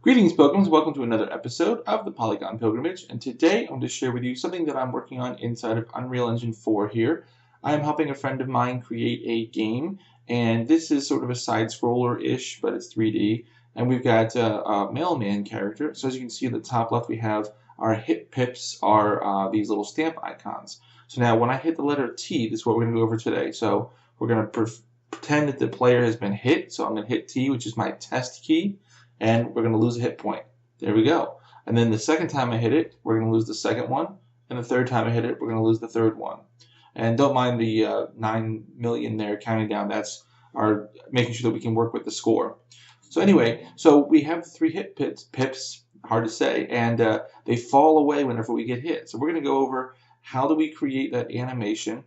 Greetings, pilgrims. Welcome to another episode of the Polygon Pilgrimage. And today I'm going to share with you something that I'm working on inside of Unreal Engine 4 here. I'm helping a friend of mine create a game, and this is sort of a side-scroller-ish, but it's 3D. And we've got a mailman character. So as you can see at the top left, we have our hit pips are these little stamp icons. So now when I hit the letter T, this is what we're going to go over today. So we're going to pretend that the player has been hit. So I'm going to hit T, which is my test key. And we're going to lose a hit point. There we go. And then the second time I hit it, we're going to lose the second one. And the third time I hit it, we're going to lose the third one. And don't mind the 9 million there counting down. That's our making sure that we can work with the score. So anyway, so we have the 3 hit pips, hard to say, and they fall away whenever we get hit. So we're going to go over how do we create that animation.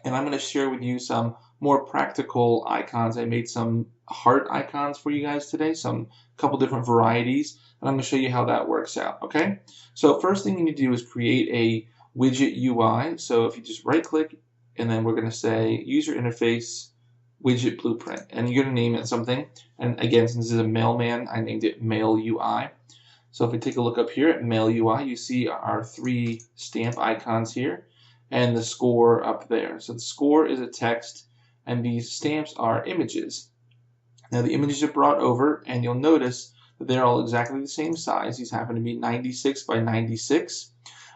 And I'm going to share with you some more practical icons. I made some heart icons for you guys today, couple different varieties, and I'm going to show you how that works out, okay? So first thing you need to do is create a widget UI. So if you just right click, and then we're going to say user interface widget blueprint, and you're going to name it something. And again, since this is a mailman, I named it mail UI. So if we take a look up here at mail UI, you see our 3 stamp icons here and the score up there. So the score is a text, and these stamps are images. Now the images are brought over, and you'll notice that they're all exactly the same size. These happen to be 96 by 96.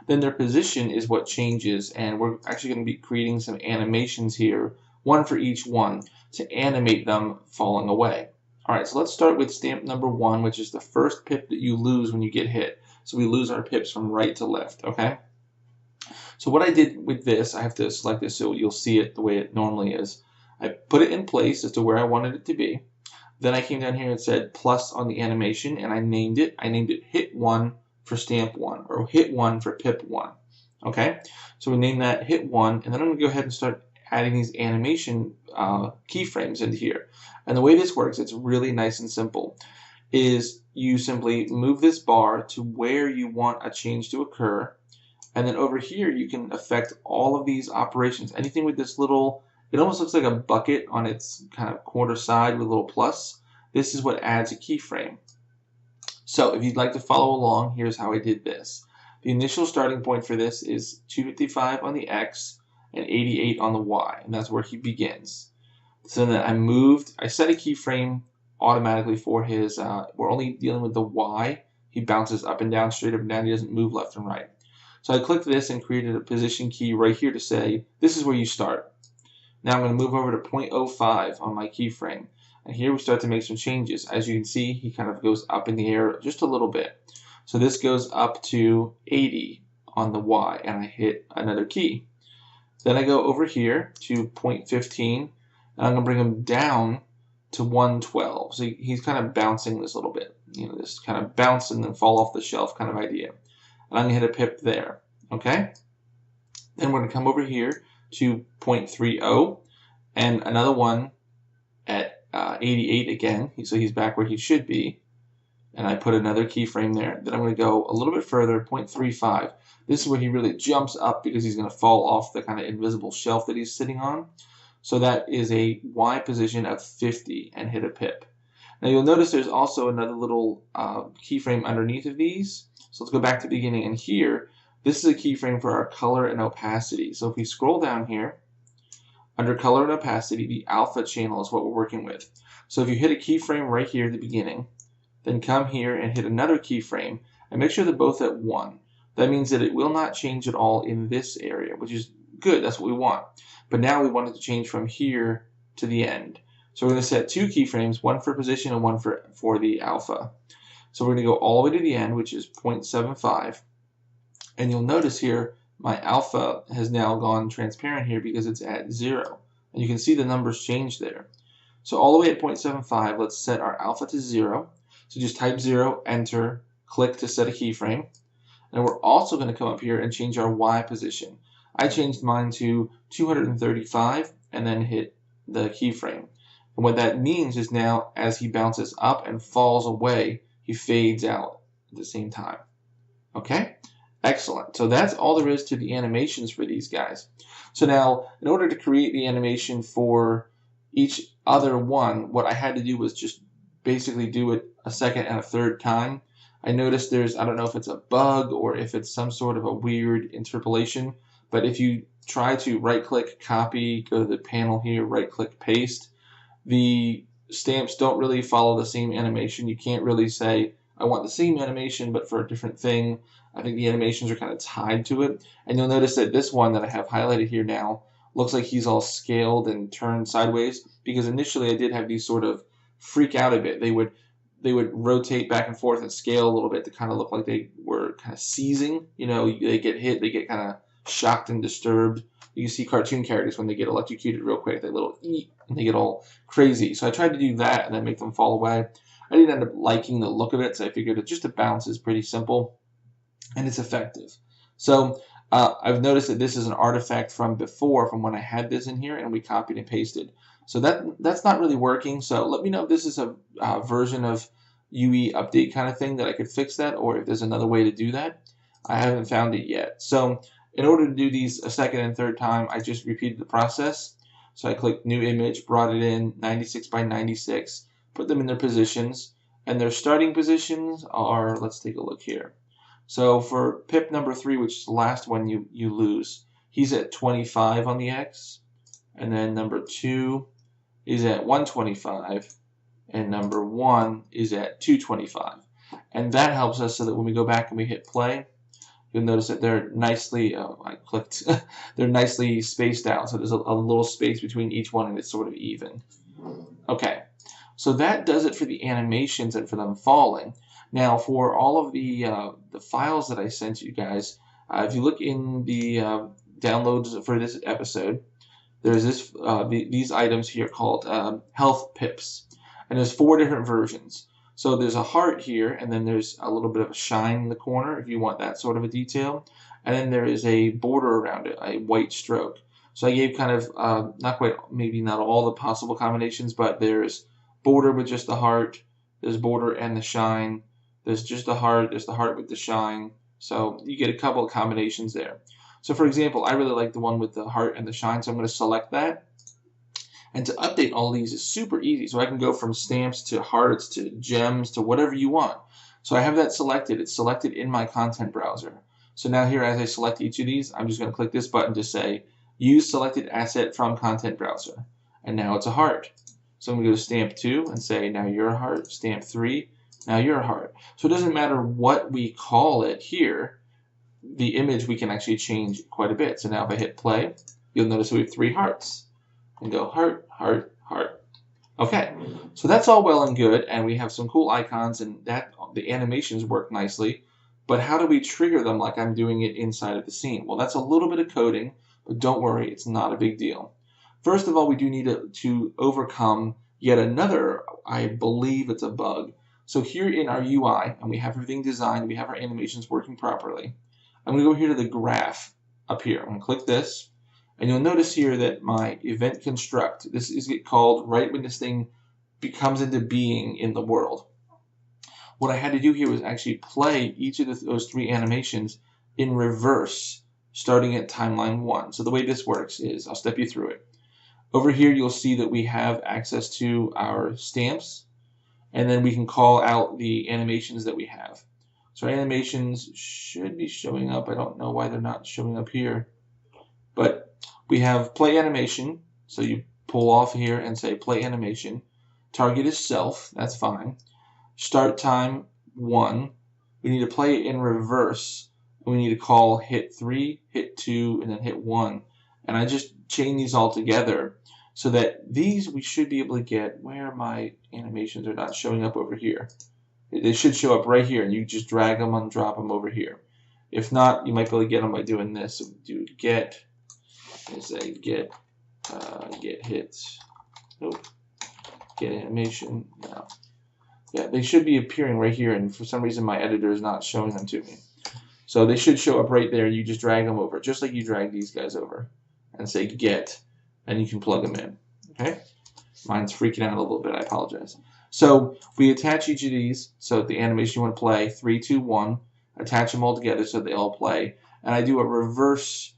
Then their position is what changes, and we're actually going to be creating some animations here, one for each one, to animate them falling away. All right, so let's start with stamp number 1, which is the first pip that you lose when you get hit. So we lose our pips from right to left, okay? So what I did with this, I have to select this so you'll see it the way it normally is. I put it in place as to where I wanted it to be. Then I came down here and said plus on the animation, and I named it. I named it hit 1 for stamp 1, or hit 1 for pip 1. Okay, so we named that hit 1, and then I'm going to go ahead and start adding these animation keyframes into here. And the way this works, it's really nice and simple, is you simply move this bar to where you want a change to occur. And then over here, you can affect all of these operations. Anything with this little, it almost looks like a bucket on its kind of quarter side with a little plus. This is what adds a keyframe. So if you'd like to follow along, here's how I did this. The initial starting point for this is 255 on the X and 88 on the Y, and that's where he begins. So then I set a keyframe automatically for his, we're only dealing with the Y. He bounces up and down, straight up and down. He doesn't move left and right. So I clicked this and created a position key right here to say, this is where you start. Now I'm going to move over to 0.05 on my keyframe. And here we start to make some changes. As you can see, he kind of goes up in the air just a little bit. So this goes up to 80 on the Y, and I hit another key. Then I go over here to 0.15, and I'm going to bring him down to 112. So he's kind of bouncing this little bit. You know, this kind of bounce and then fall off the shelf kind of idea. And I'm going to hit a pip there, okay? Then we're going to come over here to 0.30 and another one at 88 again. So he's back where he should be. And I put another keyframe there. Then I'm going to go a little bit further, 0.35. This is where he really jumps up because he's going to fall off the kind of invisible shelf that he's sitting on. So that is a Y position of 50 and hit a pip. Now you'll notice there's also another little keyframe underneath of these. So let's go back to the beginning, and here, this is a keyframe for our color and opacity. So if we scroll down here, under color and opacity, the alpha channel is what we're working with. So if you hit a keyframe right here at the beginning, then come here and hit another keyframe, and make sure they're both at 1. That means that it will not change at all in this area, which is good, that's what we want. But now we want it to change from here to the end. So we're going to set 2 keyframes, one for position and one for the alpha. So we're going to go all the way to the end, which is 0.75. And you'll notice here, my alpha has now gone transparent here because it's at 0. And you can see the numbers change there. So all the way at 0.75, let's set our alpha to 0. So just type 0, enter, click to set a keyframe. And we're also going to come up here and change our Y position. I changed mine to 235 and then hit the keyframe. And what that means is now as he bounces up and falls away, he fades out at the same time. Okay? Excellent. So that's all there is to the animations for these guys. So now, in order to create the animation for each other one, what I had to do was just basically do it a second and a third time, I noticed there's, I don't know if it's a bug or if it's some sort of a weird interpolation, but if you try to right-click, copy, go to the panel here, right-click, paste, the stamps don't really follow the same animation. You can't really say, I want the same animation but for a different thing. I think the animations are kind of tied to it. And you'll notice that this one that I have highlighted here now looks like he's all scaled and turned sideways, because initially I did have these sort of freak out a bit. They would rotate back and forth and scale a little bit to kind of look like they were kind of seizing. You know, they get hit, they get kind of shocked and disturbed. You see cartoon characters when they get electrocuted real quick, they little eat and they get all crazy. So I tried to do that and then make them fall away. I didn't end up liking the look of it, so I figured that just a bounce is pretty simple and it's effective. So I've noticed that this is an artifact from before, from when I had this in here and we copied and pasted. So that's not really working. So let me know if this is a version of UE update kind of thing that I could fix that, or if there's another way to do that. I haven't found it yet. So in order to do these a second and third time, I just repeated the process. So I clicked new image, brought it in 96 by 96, put them in their positions, and their starting positions are, let's take a look here. So for Pip number 3, which is the last one you lose, he's at 25 on the X, and then number 2 is at 125, and number 1 is at 225. And that helps us so that when we go back and we hit play, you'll notice that they're nicely, they're nicely spaced out. So there's a little space between each one and it's sort of even. Okay, so that does it for the animations and for them falling. Now for all of the files that I sent you guys, if you look in the downloads for this episode, there's these items here called health pips. And there's 4 different versions. So there's a heart here, and then there's a little bit of a shine in the corner if you want that sort of a detail. And then there is a border around it, a white stroke. So I gave kind of, not quite, maybe not all the possible combinations, but there's border with just the heart, there's border and the shine, there's just the heart, there's the heart with the shine. So you get a couple of combinations there. So for example, I really like the one with the heart and the shine, so I'm going to select that. And to update all these is super easy. So I can go from stamps to hearts to gems to whatever you want. So I have that selected. It's selected in my content browser. So now here, as I select each of these, I'm just going to click this button to say, use selected asset from content browser. And now it's a heart. So I'm going to go to stamp 2 and say, now you're a heart. Stamp 3, now you're a heart. So it doesn't matter what we call it here. The image we can actually change quite a bit. So now if I hit play, you'll notice we have 3 hearts. And go heart, heart, heart. Okay, so that's all well and good, and we have some cool icons, and that the animations work nicely. But how do we trigger them like I'm doing it inside of the scene? Well, that's a little bit of coding, but don't worry, it's not a big deal. First of all, we do need to overcome yet another, I believe it's a bug. So here in our UI, and we have everything designed, we have our animations working properly. I'm going to go here to the graph up here. I'm going to click this. And you'll notice here that my event construct, this is called right when this thing comes into being in the world. What I had to do here was actually play each of those 3 animations in reverse, starting at timeline 1. So the way this works is, I'll step you through it. Over here, you'll see that we have access to our stamps, and then we can call out the animations that we have. So our animations should be showing up. I don't know why they're not showing up here, but we have play animation, so you pull off here and say play animation. Target is self, that's fine. Start time 1. We need to play it in reverse. We need to call hit 3, hit 2, and then hit 1. And I just chain these all together so that these we should be able to get where my animations are not showing up over here. They should show up right here, and you just drag them and drop them over here. If not, you might be able to get them by doing this. So do get. Say get hits. Nope. Get animation. No. Yeah, they should be appearing right here, and for some reason my editor is not showing them to me. So they should show up right there. You just drag them over, just like you drag these guys over, and say get, and you can plug them in. Okay. Mine's freaking out a little bit. I apologize. So we attach each of these. So the animation you want to play, 3, 2, 1. Attach them all together so they all play, and I do a reverse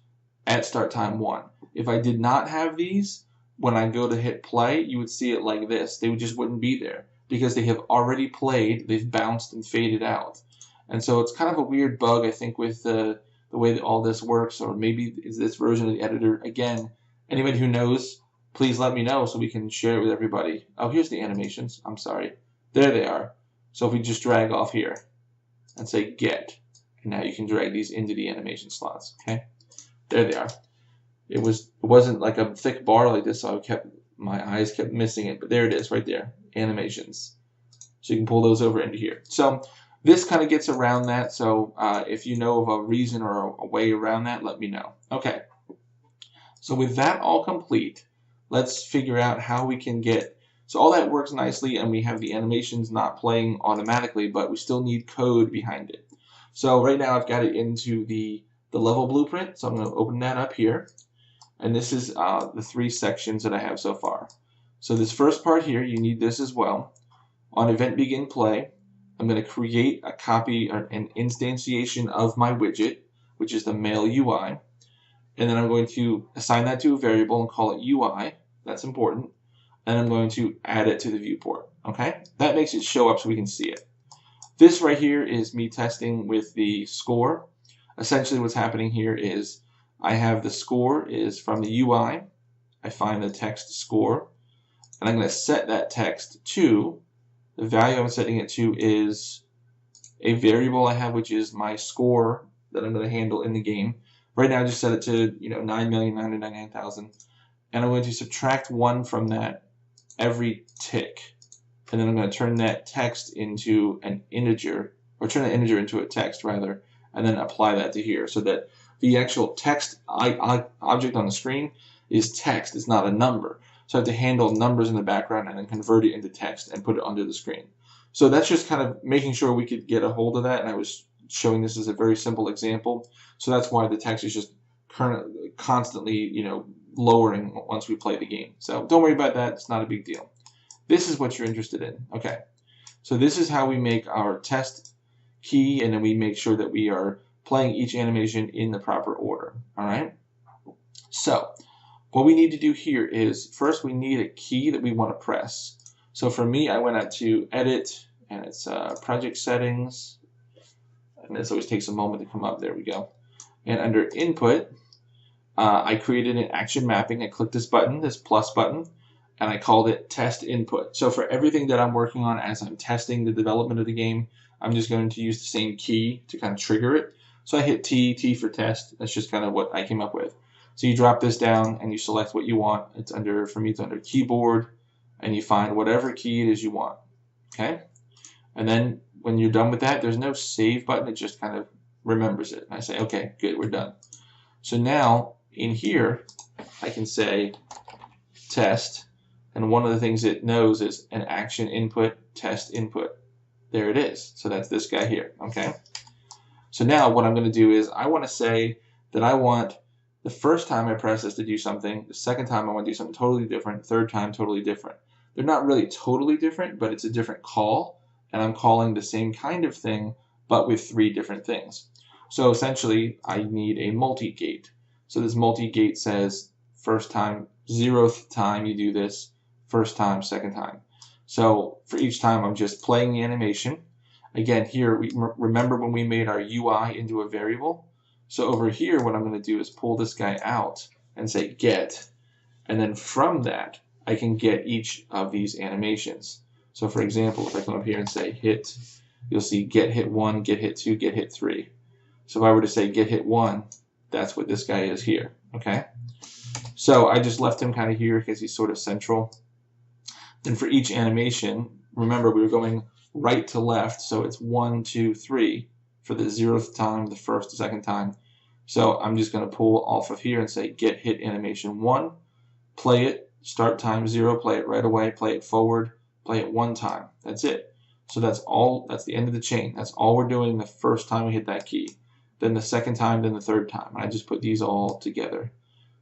at start time 1. If I did not have these, when I go to hit play, you would see it like this. They just wouldn't be there. because they have already played, they've bounced and faded out. And so it's kind of a weird bug, I think, with the way that all this works, or maybe is this version of the editor. Again, anybody who knows, please let me know so we can share it with everybody. Oh, here's the animations. I'm sorry. There they are. So if we just drag off here and say get, and now you can drag these into the animation slots. Okay, there they are. It wasn't like a thick bar like this, so my eyes kept missing it, but there it is right there, animations. So you can pull those over into here. So this kind of gets around that. So if you know of a reason or a way around that, let me know. Okay. So with that all complete, let's figure out how we can get, so all that works nicely and we have the animations not playing automatically, but we still need code behind it. So right now I've got it into the level blueprint, so I'm going to open that up here. And this is the 3 sections that I have so far. So this first part here, you need this as well. On event begin play, I'm going to create a copy or an instantiation of my widget, which is the mail UI. And then I'm going to assign that to a variable and call it UI. That's important. And I'm going to add it to the viewport. Okay? That makes it show up so we can see it. This right here is me testing with the score. Essentially what's happening here is I have the score is from the UI. I find the text score. And I'm going to set that text to, the value I'm setting it to is a variable I have, which is my score that I'm going to handle in the game. Right now I just set it to 9,999,000. And I'm going to subtract 1 from that every tick. And then I'm going to turn that text into an integer, or turn that integer into a text rather, and then apply that to here so that the actual text object on the screen is text, it's not a number. So I have to handle numbers in the background and then convert it into text and put it under the screen. So that's just kind of making sure we could get a hold of that, and I was showing this as a very simple example. So that's why the text is just constantly, lowering once we play the game. So don't worry about that, it's not a big deal. This is what you're interested in. Okay, so this is how we make our test key, and then we make sure that we are playing each animation in the proper order. All right, so what we need to do here is first we need a key that we want to press. So for me, I went out to edit, and it's project settings, and this always takes a moment to come up. There we go. And under input, I created an action mapping. I clicked this button, this plus button, and I called it test input. So for everything that I'm working on as I'm testing the development of the game, I'm just going to use the same key to kind of trigger it. So I hit T for test. That's just kind of what I came up with. So you drop this down and you select what you want. It's under, for me, it's under keyboard, and you find whatever key it is you want. Okay? And then when you're done with that, there's no save button. It just kind of remembers it. And I say, okay, good, we're done. So now in here, I can say test, and one of the things it knows is an action input, test input. There it is. So that's this guy here. Okay? So now what I'm going to do is I want to say that I want the first time I press this to do something, the second time I want to do something totally different, third time totally different. They're not really totally different, but it's a different call, and I'm calling the same kind of thing, but with 3 different things. So essentially, I need a multi-gate. So this multi-gate says first time, 0th time you do this, first time, second time. So for each time, I'm just playing the animation. Again, here, remember when we made our UI into a variable? So over here, what I'm going to do is pull this guy out and say get, and then from that, I can get each of these animations. So for example, if I come up here and say hit, you'll see get hit 1, get hit 2, get hit 3. So if I were to say get hit 1, that's what this guy is here, okay? So I just left him kind of here because he's sort of central. Then for each animation, remember we were going right to left, so it's 1, 2, 3 for the 0th time, the first, the second time. So I'm just going to pull off of here and say get hit animation 1, play it, start time 0, play it right away, play it forward, play it 1 time. That's it. So that's all, that's the end of the chain. That's all we're doing the first time we hit that key. Then the second time, then the third time. And I just put these all together.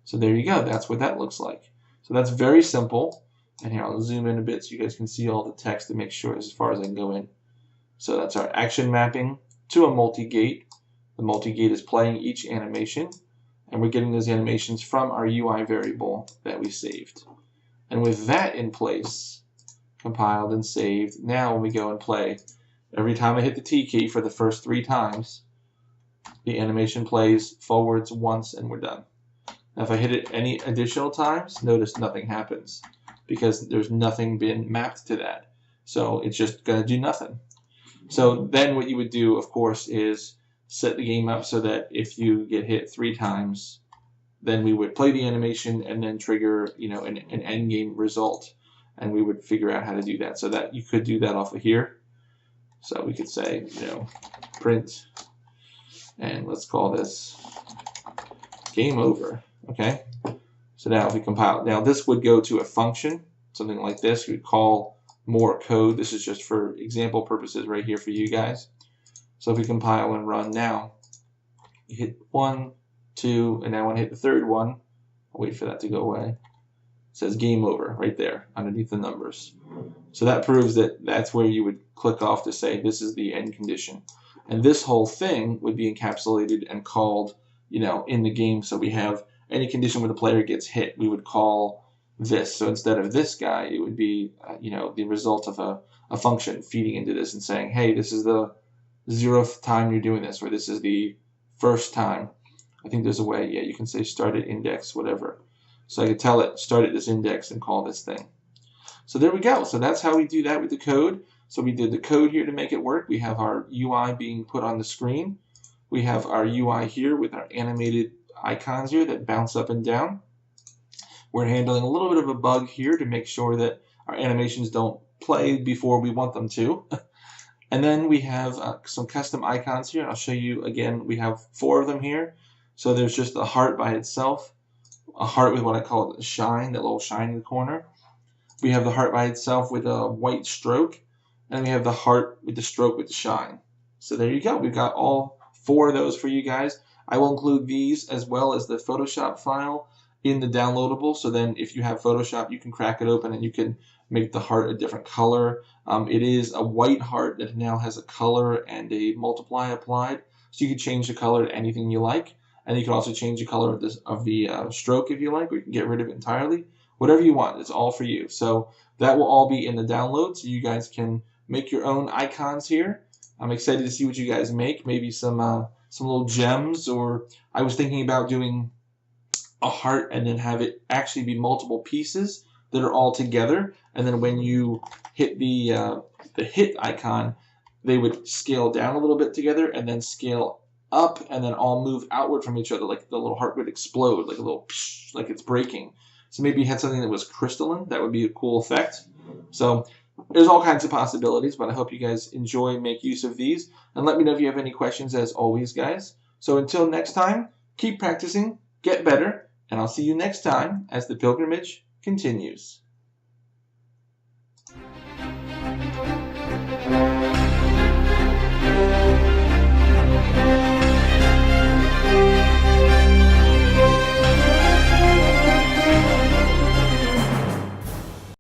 So there you go. That's what that looks like. So that's very simple. And here I'll zoom in a bit so you guys can see all the text to make sure as far as I can go in. So that's our action mapping to a multi-gate. The multi-gate is playing each animation, and we're getting those animations from our UI variable that we saved. And with that in place, compiled and saved. Now when we go and play, every time I hit the T key for the first 3 times, the animation plays forwards once and we're done. Now if I hit it any additional times, notice nothing happens because there's nothing been mapped to that. So it's just going to do nothing. So then what you would do, of course, is set the game up so that if you get hit 3 times, then we would play the animation and then trigger, an end game result, and we would figure out how to do that. So that you could do that off of here. So we could say, print, and let's call this game over. Okay. So now if we compile, now this would go to a function, something like this. We would call more code. This is just for example purposes right here for you guys. So if we compile and run now, you hit 1, 2, and now when I hit the third one, I'll wait for that to go away. It says game over right there underneath the numbers. So that proves that that's where you would click off to say this is the end condition. And this whole thing would be encapsulated and called, in the game. So we have any condition where the player gets hit, we would call this. So instead of this guy, it would be, the result of a function feeding into this and saying, hey, this is the 0th time you're doing this, or this is the first time. I think there's a way, yeah, you can say start at index, whatever. So I could tell it start at this index and call this thing. So there we go. So that's how we do that with the code. So we did the code here to make it work. We have our UI being put on the screen. We have our UI here with our animated icons here that bounce up and down. We're handling a little bit of a bug here to make sure that our animations don't play before we want them to. And then we have some custom icons here. I'll show you again. We have 4 of them here. So there's just a heart by itself, a heart with what I call a shine, that little shine in the corner. We have the heart by itself with a white stroke, and we have the heart with the stroke with the shine. So there you go. We've got all 4 of those for you guys. I will include these as well as the Photoshop file in the downloadable. So then if you have Photoshop, you can crack it open and you can make the heart a different color. It is a white heart that now has a color and a multiply applied. So you can change the color to anything you like. And you can also change the color of the stroke if you like, or you can get rid of it entirely. Whatever you want, it's all for you. So that will all be in the download, so you guys can make your own icons here. I'm excited to see what you guys make. Maybe some little gems, or I was thinking about doing a heart and then have it actually be multiple pieces that are all together. And then when you hit the hit icon, they would scale down a little bit together and then scale up and then all move outward from each other, like the little heart would explode, like a little psh, like it's breaking. So maybe you had something that was crystalline. That would be a cool effect. So there's all kinds of possibilities, but I hope you guys enjoy and make use of these. And let me know if you have any questions as always, guys. So until next time, keep practicing, get better, and I'll see you next time as the pilgrimage continues.